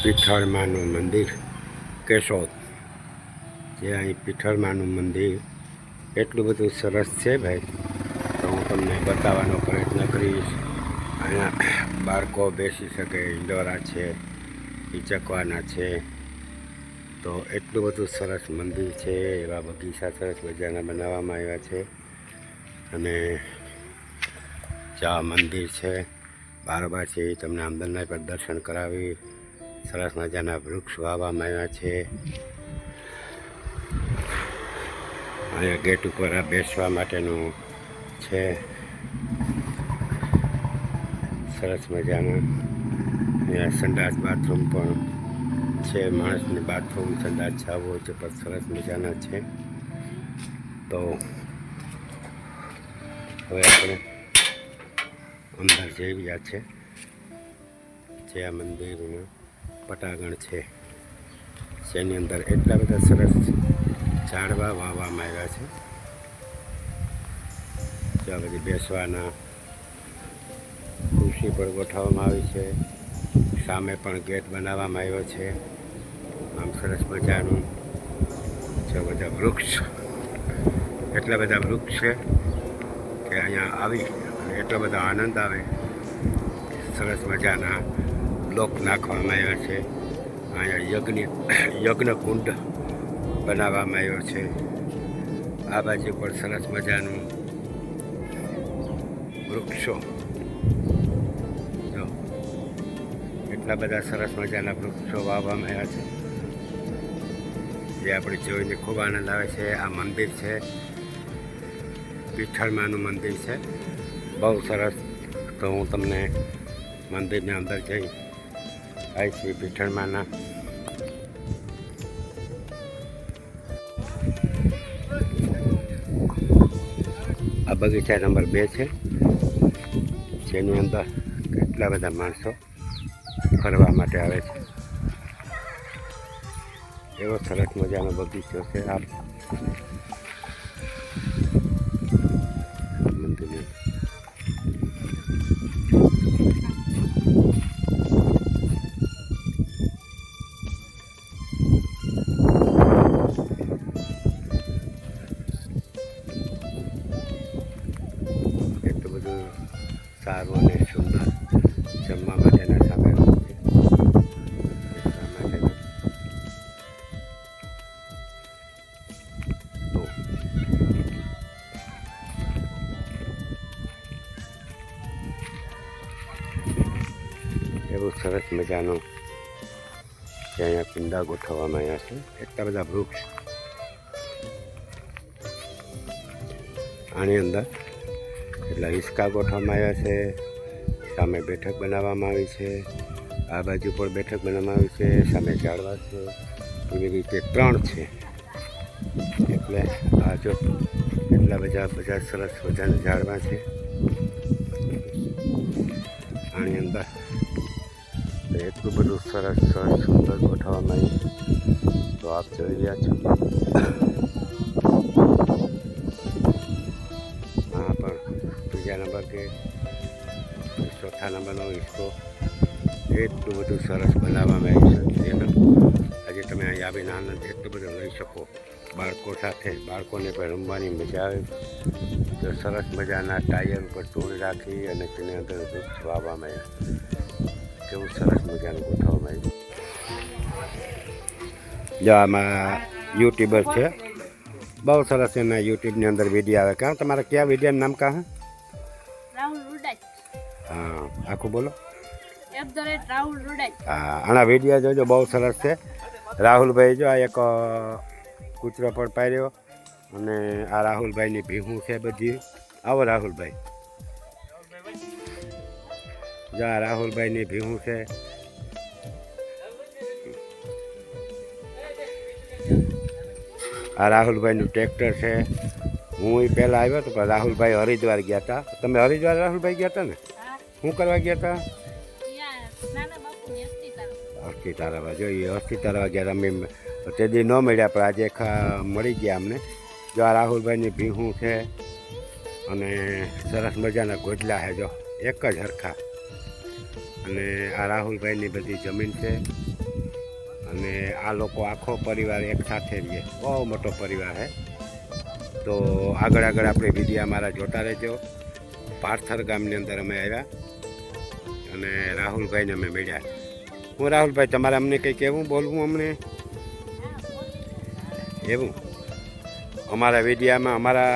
પીઠળમાનું મંદિર કેશોદ, જે અહીં પીઠળમાનું મંદિર એટલું બધું સરસ છે ભાઈ, તો હું તમને બતાવવાનો પ્રયત્ન કરીશ. અહીંયા બાળકો બેસી શકે, ઈંડોરા છે, હિચકવાના છે, તો એટલું બધું સરસ મંદિર છે. એવા બગીચા સરસ મજાના બનાવવામાં આવ્યા છે. અને ચા મંદિર છે, બારોબાર છે, તમને અંદરના પર દર્શન કરાવી. સરસ મજાના વૃક્ષ વાવવામાં આવ્યા છે. અહીંયા ગેટ ઉપર આ બેસવા માટેનું છે, સરસ મજાના. અહીંયા સંડાસ બાથરૂમ પણ છે, માણસને બાથરૂમ સંડાસ જવું હોય છે પણ સરસ મજાના છે. તો હવે આપણે અંદર જઈ રહ્યા છે, જે આ મંદિરનું પટાગણ છે, જેની અંદર એટલા બધા સરસ ઝાડવા વાવવામાં આવ્યા છે. ત્યાં બધી બેસવાના ખુરશી પણ ગોઠવવામાં આવી છે. સામે પણ ગેટ બનાવવામાં આવ્યો છે. આમ સરસ મજાનું છે. બધા વૃક્ષ, એટલા બધા વૃક્ષ છે કે અહીંયા આવી અને એટલો બધો આનંદ આવે. સરસ મજાના બ્લોક નાખવામાં આવ્યા છે. અહીંયા યજ્ઞ કુંડ બનાવવામાં આવ્યો છે. આ બાજુ પર સરસ મજાનું વૃક્ષો, એટલા બધા સરસ મજાના વૃક્ષો વાવવામાં આવ્યા છે, જે આપણે જોઈને ખૂબ આનંદ આવે છે. આ મંદિર છે, પીઠળમાનું મંદિર છે, બહુ સરસ. તો હું તમને મંદિરની અંદર જઈ આવીશ. પીઠળમાના આ બગીચા નંબર 2 છે, જેની અંદર કેટલા બધા માણસો ફરવા માટે આવે છે. એવો સરસ મજાનો બગીચો છે આ મંદિરની. એટલું બધું સારું અને સુંદર જમવા માટેના સામેલ છે. એવું સરસ મજાનું અહીંયા કુંડા ગોઠવવામાં આવ્યા છે. એટલા બધા વૃક્ષ આની અંદર, એટલા હિંચકા ગોઠવવામાં આવ્યા છે. સામે બેઠક બનાવવામાં આવી છે. આ બાજુ પણ બેઠક બનાવવામાં આવી છે. સામે ઝાડવા છે. એવી રીતે 3 છે. એટલે આ જો એટલા બધા સરસ મજાના ઝાડવા છે આની અંદર. એટલું બધું સરસ સુંદર ગોઠવવામાં આવ્યું, તો આપ જોઈ રહ્યા છો. હા, પણ ત્રીજા નંબર કે ચોથા નંબરનો હિસ્સો એટલું બધું સરસ બનાવવામાં આવ્યું છે. આજે તમે અહીં આવીને આનંદ એટલો બધો લઈ શકો બાળકો સાથે. બાળકોને પણ રમવાની મજા આવે. તો સરસ મજાના ટાયર ઉપર ટૂલ રાખી અને તેની અંદર વૃક્ષ વાવવામાં આવ્યા. કેવું સરસ મજાનું ગોઠવવામાં આવ્યું. જો આમાં યુટ્યુબર છે, બહુ સરસ એના યુટ્યુબની અંદર વિડીયો આવે. કાં તમારા ક્યાં વિડીયોનું નામ કાં? હા, આખું બોલો. હા, આના વિડીયો જોજો, બહુ સરસ છે. રાહુલભાઈ જો આ એક કૂતરો પણ પાડ્યો, અને આ રાહુલભાઈની ભીહું છે બધી. આવો રાહુલભાઈ, જો આ રાહુલભાઈની ભીહું છે. આ રાહુલભાઈનું ટ્રેક્ટર છે. હું પહેલાં આવ્યો હતો પણ રાહુલભાઈ હરિદ્વાર ગયા હતા. તમે હરિદ્વાર રાહુલભાઈ ગયા હતા ને? શું કરવા ગયા હતા? અસ્થિ તારવા. જોઈએ અસ્થિ તારવા ગયા અમે તે દી ન મળ્યા, પણ આજે મળી ગયા અમને. જો આ રાહુલભાઈની ભીહું છે, અને સરસ મજાના ગોજલા છે, જો એક જ હરખા. અને આ રાહુલભાઈની બધી જમીન છે. અને આ લોકો આખો પરિવાર એક સાથે રહીએ, બહુ મોટો પરિવાર છે. તો આગળ આપણે વિડીયા મારા જોતા રહેજો. પાર્થર ગામની અંદર અમે આવ્યા અને રાહુલભાઈને અમે મળ્યા. હું રાહુલભાઈ, તમારે અમને કંઈ કહેવું, બોલવું અમને? એવું અમારા વિડીયામાં અમારા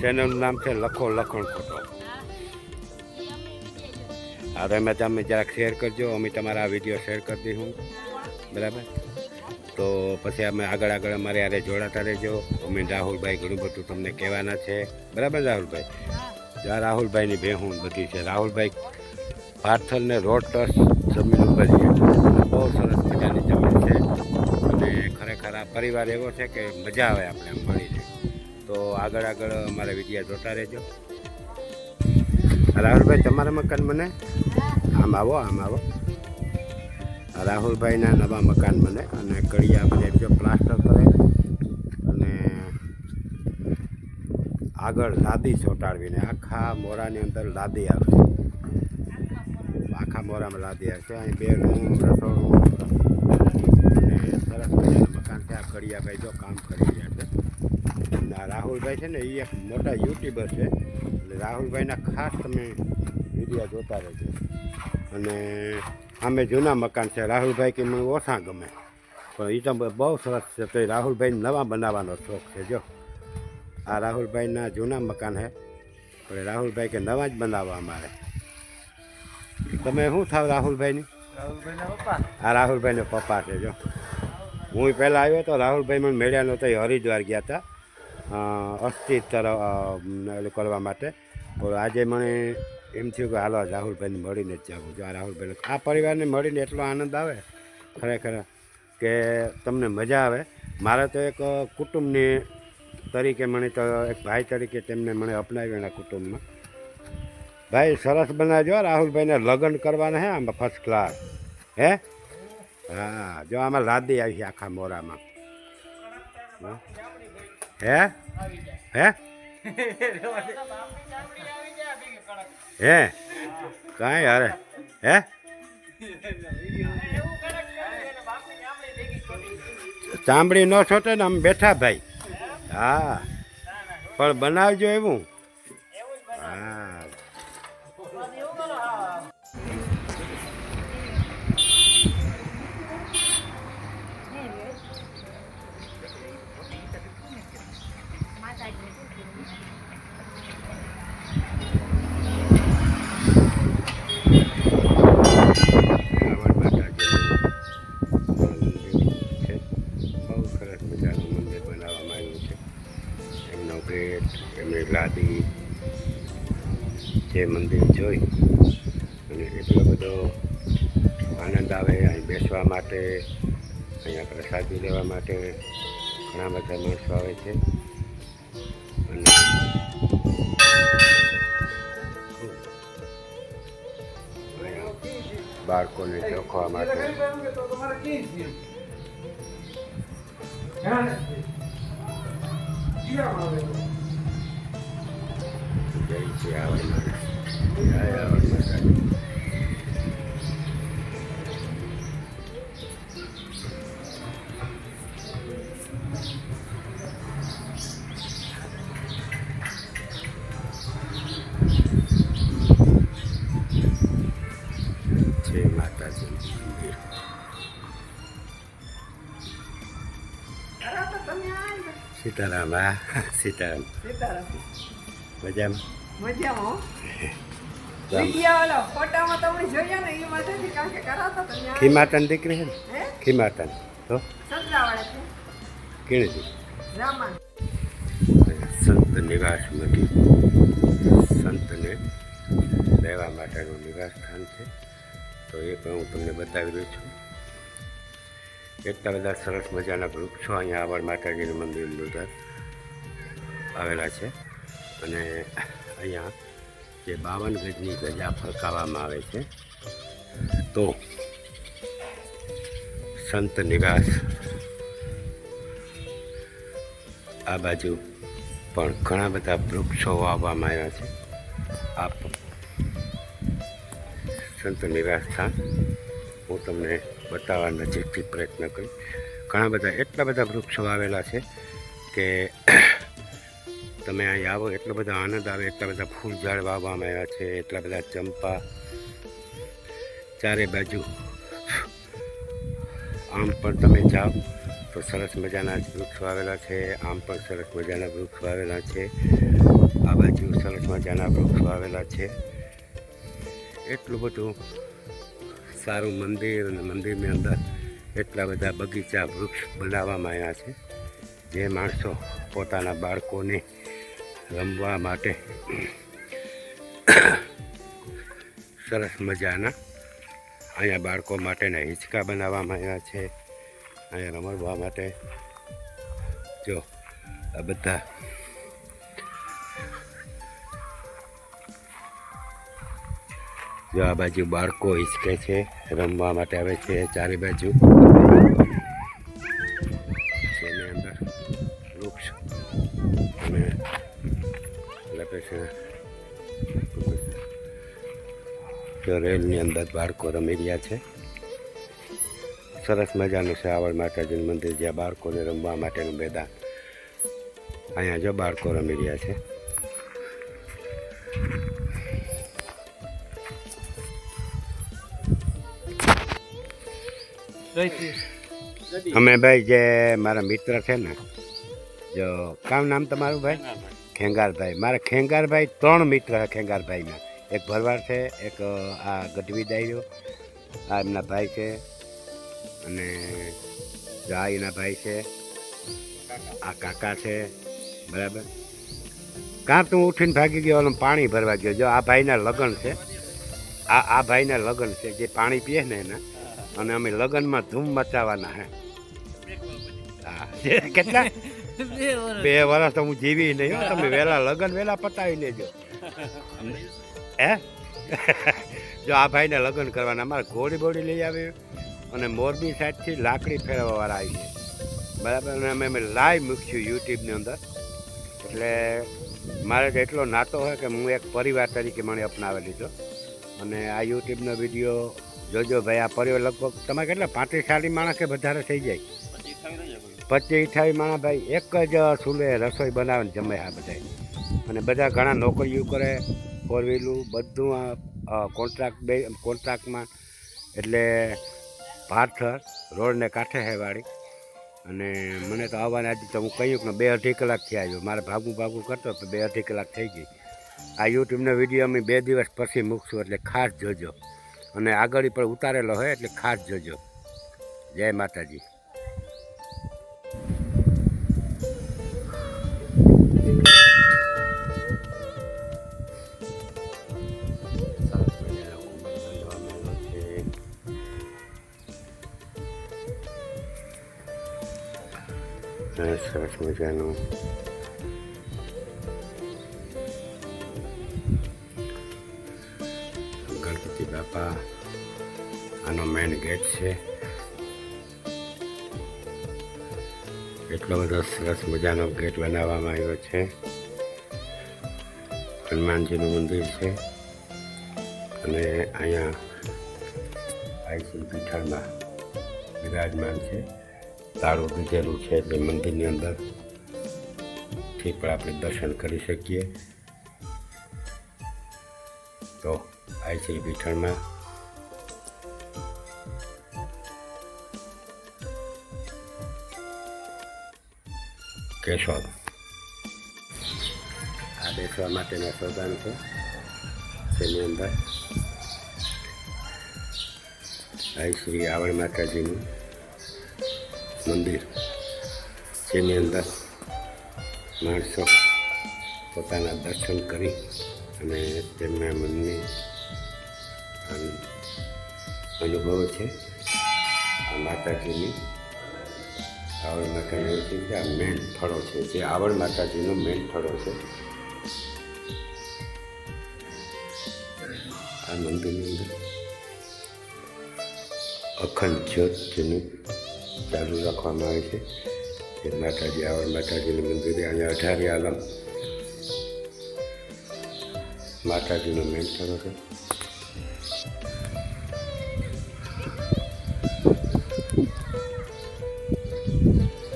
ચેનલનું નામ છે લખો લખણ ખોટો. હા, તમે જરાક શેર કરજો, અમે તમારા વિડીયો શેર કરી દઈશું, બરાબર? તો પછી અમે આગળ અમારે યારે જોડાતા રહેજો. અમે રાહુલભાઈ ઘણું બધું તમને કહેવાના છે, બરાબર રાહુલભાઈ? જ્યાં રાહુલભાઈની ભેહું બધી છે. રાહુલભાઈ પાર્થલને રોડ ટચ જમીન ઉપર છે, બહુ સરસ મજાની જમીન છે અને ખરેખર આ પરિવાર એવો છે કે મજા આવે આપણે એમ મળીને. તો આગળ અમારા વિડીયો જોતા રહેજો. રાહુલભાઈ, તમારા મકાન મને આમ આવો. રાહુલભાઈના નવા મકાન બને અને કડિયા બધે જો પ્લાસ્ટર કરે અને આગળ લાદી ચોંટાડવીને આખા મોરાની અંદર લાદી આવશે. આખા મોરામાં લાદી આવશે. અહીં 2 રૂમ, રસોડું અને સરસ મજાનું મકાન છે. આ કડિયાભાઈ જો કામ કરી રહ્યા છે. અને આ રાહુલભાઈ છે ને, એ એક મોટા યુટ્યુબર છે. એટલે રાહુલભાઈના ખાસ તમે વિડીયો જોતા રહેજો. અને અમે જૂના મકાન છે. રાહુલભાઈ કે મને ઓછા ગમે, પણ એ તો બહુ સરસ છે. તો એ રાહુલભાઈને નવા બનાવવાનો શોખ છે. જો આ રાહુલભાઈના જૂના મકાન છે, પણ રાહુલભાઈ કે નવા જ બનાવવા અમારે. તમે શું થાવ રાહુલભાઈની? આ રાહુલભાઈના પપ્પા છે. જો હું પહેલાં આવ્યો તો રાહુલભાઈ મને મળ્યા નહોતા, એ હરિદ્વાર ગયા હતા અસ્થિ તરફ કરવા માટે. પણ આજે મને એમ થયું કે હાલો રાહુલભાઈને મળીને જ જવું. જો આ રાહુલભાઈને, આ પરિવારને મળીને એટલો આનંદ આવે ખરેખર કે તમને મજા આવે. મારે તો એક કુટુંબની તરીકે મને તો એક ભાઈ તરીકે તેમને મને અપનાવ્યો એના કુટુંબમાં. ભાઈ સરસ બનાવજો. રાહુલભાઈને લગ્ન કરવાના હે આમાં ફર્સ્ટ ક્લાસ. હે હા, જો આમાં લાદી આવી છે આખા મોરામાં. હે હે હે કાંઈ અરે હે ચામડી ન છોટે ને આમ બેઠા ભાઈ. હા, પણ બનાવજો એવું. હા, એમની લાદી જે મંદિર જોઈ અને એટલો બધો આનંદ આવે. અહીં બેસવા માટે, અહીંયા પ્રસાદી લેવા માટે ઘણા બધા માણસો આવે છે. અને બાળકોને ચોખવા માટે જય શ્રી આવે જય માતાજી મંદિર. સીતારામ. હા, સીતારામ. મજામાં? ખીમાતાની દીકરી છે ને? ખીમાતાની તો કેણી સંત નિવાસ મંદિર. સંતને રહેવા માટેનું નિવાસ સ્થાન છે. તો એ પણ હું તમને બતાવી રહ્યો છું. એટલા બધા સરસ મજાના વૃક્ષો અહીંયા આવડ માતાજીનું મંદિરની અંદર આવેલા છે. અને અહીંયા જે 52 ગજની ગજા ફરકાવવામાં આવે છે. તો સંત નિવાસ આ બાજુ પણ ઘણા બધા વૃક્ષો વાવવામાં આવ્યા છે. આ સંત નિવાસ સ્થાન હું તમને બતાવવા નજીકથી પ્રયત્ન કરી. ઘણા બધા એટલા બધા વૃક્ષો આવેલા છે કે તમે અહીં આવો એટલો બધો આનંદ આવે. એટલા બધા ફૂલ ઝાડ વાવવામાં આવ્યા છે, એટલા બધા ચંપા, ચારે બાજુ. આમ પણ તમે જાઓ તો સરસ મજાના વૃક્ષો આવેલા છે, આમ પણ સરસ મજાના વૃક્ષો આવેલા છે, આ બાજુ સરસ મજાના વૃક્ષો આવેલા છે. એટલું બધું સારું મંદિર, અને મંદિરની અંદર એટલા બધા બગીચા, વૃક્ષ બનાવવામાં આવ્યા છે, જે માણસો પોતાના બાળકોને રમવા માટે સરસ મજાના અહીંયા બાળકો માટેના હિંચકા બનાવવામાં આવ્યા છે. અહીંયા રમવા માટે જો આ બધા જો આ બાજુ બાળકો હિંચકે છે, રમવા માટે આવે છે. ચારે બાજુ જેની અંદર વૃક્ષ અને જો રેલની અંદર બાળકો રમી રહ્યા છે. સરસ મજાનું છે આવડ માતાજીનું મંદિર, જ્યાં બાળકોને રમવા માટેનું મેદાન. અહીંયા જો બાળકો રમી રહ્યા છે. અમે ભાઈ જે મારા મિત્ર છે ને, જો કામ નામ તમારું ભાઈ? ખેંગારભાઈ. મારા ખેંગારભાઈ 3 મિત્ર ખેંગારભાઈના. એક ભરવાડ છે, એક આ ગઢવી દાયરો, આ એમના ભાઈ છે, અને આ એના ભાઈ છે, આ કાકા છે. બરાબર. કાં તું ઉઠીને ભાગી ગયો, પાણી ભરવા ગયો. જો આ ભાઈના લગ્ન છે, આ ભાઈના લગ્ન છે, જે પાણી પીએ ને એના. અને અમે લગ્નમાં ધૂમ મચાવવાના હે. હા, કેટલા 2 વર્ષ તો હું જીવી નહીં. તમે વહેલા લગ્ન વહેલા પતાવી લેજો. હે જો આ ભાઈને લગ્ન કરવાના. અમારે ઘોડી બોડી લઈ આવી, અને મોરબી સાઈડથી લાકડી ફેરવવાવાળા આવી છે. બરાબર. અને અમે લાઈવ મૂક્યું યુટ્યુબની અંદર. એટલે મારે તો એટલો નાતો હોય કે હું એક પરિવાર તરીકે મને અપનાવી લીધો. અને આ યુટ્યુબનો વિડીયો જોજો ભાઈ. આ પરિવાર લગભગ તમારે કેટલા 35-40 માણસ કે વધારે થઈ જાય? 25-28 માણસ ભાઈ એક જ ચૂલે રસોઈ બનાવે ને જમે. આ બધા અને બધા ઘણા નોકરીઓ કરે, 4 વ્હીલું બધું કોન્ટ્રાક્ટમાં. એટલે ભારથર રોડને કાંઠે હે વાળી. અને મને તો આવવાને આજે તો હું કહ્યું કે 2-2.5 કલાકથી આવ્યો. મારે ભાગું કરતો તો 2-2.5 કલાક થઈ ગઈ. આ યુટ્યુબનો વિડીયો અમે 2 દિવસ પછી મૂકશું, એટલે ખાસ જોજો. અને આગળ પણ ઉતારેલો હોય એટલે ખાસ જોજો. જય માતાજી. સરસ મજાનું ગણપતિ બાપા આનો મેઇન ગેટ છે. એટલો બધો સરસ મજાનો ગેટ બનાવવામાં આવ્યો છે. હનુમાનજીનું મંદિર છે, અને અહીંયા આઈસી પીઠળમાં બિરાજમાન છે. તાળું દીધેલું છે, એટલે મંદિરની અંદરથી પણ આપણે દર્શન કરી શકીએ. તો આઈસી પીઠળમાં કેશોદ આ બેસવા માટેના સોદાન છે. તેની અંદર આઈ શ્રી આવડ માતાજીનું મંદિર, જેની અંદર માણસો પોતાના દર્શન કરી અને તેમના મનની અનુભવ છે. આ માતાજીની આવડ માતાજીનું છે કે આ મેન સ્થળો છે, જે આવડ માતાજીનું મેન સ્થળો છે. આ મંદિરની અંદર અખંડ જ્યોત જેનું ચાલુ રાખવામાં આવે છે. જે માતાજી આવડ માતાજીનું મંદિર અહીંયા 18 આલમ માતાજીનો મેન સ્થળો છે.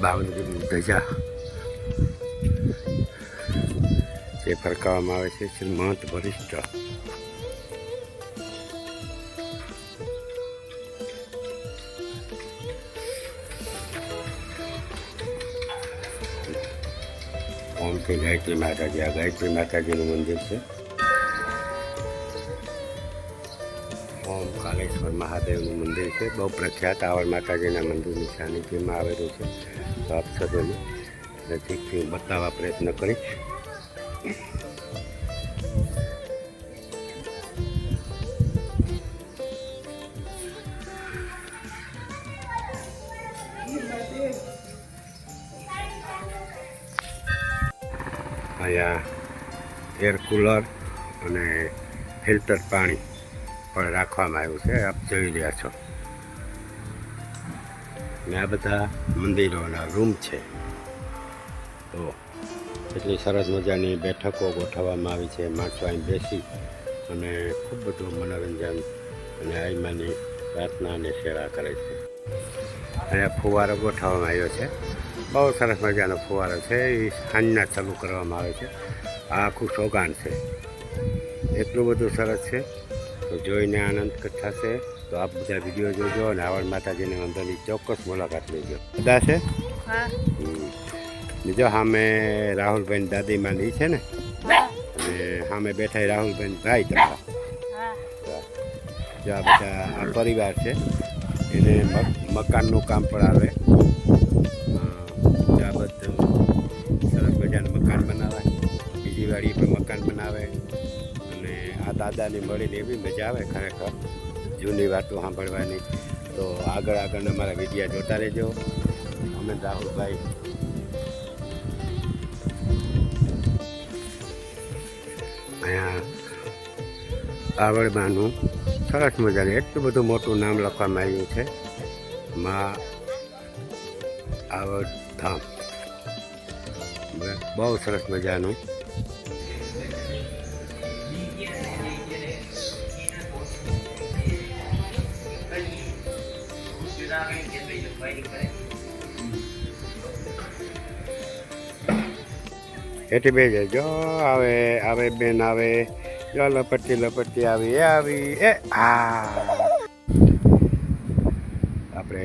ભાવનગરની ધજા જે ફરકાવવામાં આવે છે શ્રી મહંત વરિષ્ઠ ઓમથી ગાયત્રી માતાજી. આ ગાયત્રી માતાજીનું મંદિર છે. ઓમ કાલેશ્વર મહાદેવનું મંદિર છે. બહુ પ્રખ્યાત આવડ માતાજીના મંદિરની સાનિધ્યમાં આવેલું છે. તો આપ સૌને નજીકથી બતાવવા પ્રયત્ન કરીશ. અહીંયા એર કુલર અને ફિલ્ટર પાણી પણ રાખવામાં આવ્યું છે. આપ જોઈ રહ્યા છો. ને આ બધા મંદિરોના રૂમ છે. તો એટલી સરસ મજાની બેઠકો ગોઠવવામાં આવી છે. માણસો અહીં બેસી અને ખૂબ બધું મનોરંજન અને આઈમાની પ્રાર્થના અને સેવા કરે છે. અહીંયા ફુવારો ગોઠવવામાં આવ્યો છે. બહુ સરસ મજાનો ફુવારો છે. એ સાંજના ચાલુ કરવામાં આવે છે. આ આખું સોગાન છે. એટલું બધું સરસ છે. તો જોઈને આનંદ થશે. તો આપ બધા વિડીયો જોજો અને આવડ માતાજીના મંદિરની ચોક્કસ મુલાકાત લેજો. બધા છે બીજો સામે રાહુલભાઈ દાદીમાની છે ને, અને સામે બેઠા રાહુલભાઈ ભાઈ તમારા. જો આ બધા આ પરિવાર છે. એને મકાનનું કામ પણ આવે. આ બધું સરસ મજાનું મકાન બનાવે. બીજી વાડી પણ મકાન બનાવે. અને આ દાદાની મળીને એવી મજા આવે ખરેખર જૂની વાતો સાંભળવાની. તો આગળ અમારા વિડીયા જોતા રહેજો. અમે રાહુલભાઈ અહીંયા આવડમાંનું સરસ મજાનું એટલું બધું મોટું નામ લખવામાં આવ્યું છે. માં આવડ ધામ. બહુ સરસ મજાનું. એથી બે જો આવે બેન આવે. જો લપટતી આવી એ હા આપણે